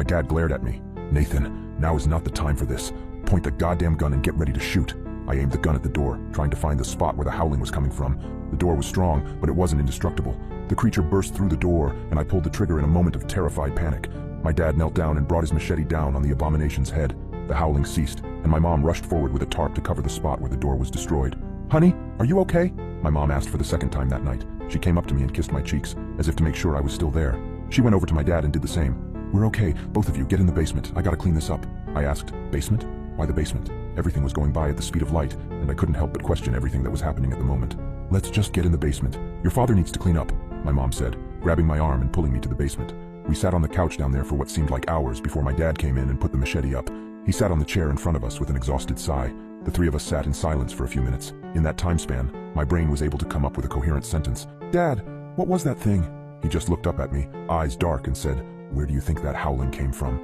My dad glared at me. "Nathan, now is not the time for this. Point the goddamn gun and get ready to shoot." I aimed the gun at the door, trying to find the spot where the howling was coming from. The door was strong, but it wasn't indestructible. The creature burst through the door, and I pulled the trigger in a moment of terrified panic. My dad knelt down and brought his machete down on the abomination's head. The howling ceased, and my mom rushed forward with a tarp to cover the spot where the door was destroyed. "Honey, are you okay?" My mom asked for the second time that night. She came up to me and kissed my cheeks, as if to make sure I was still there. She went over to my dad and did the same. "We're okay, both of you, get in the basement. I gotta clean this up." I asked, "Basement? Why the basement?" Everything was going by at the speed of light, and I couldn't help but question everything that was happening at the moment. "Let's just get in the basement. Your father needs to clean up," my mom said, grabbing my arm and pulling me to the basement. We sat on the couch down there for what seemed like hours before my dad came in and put the machete up. He sat on the chair in front of us with an exhausted sigh. The three of us sat in silence for a few minutes. In that time span, my brain was able to come up with a coherent sentence. "Dad, what was that thing?" He just looked up at me, eyes dark, and said, "Where do you think that howling came from?"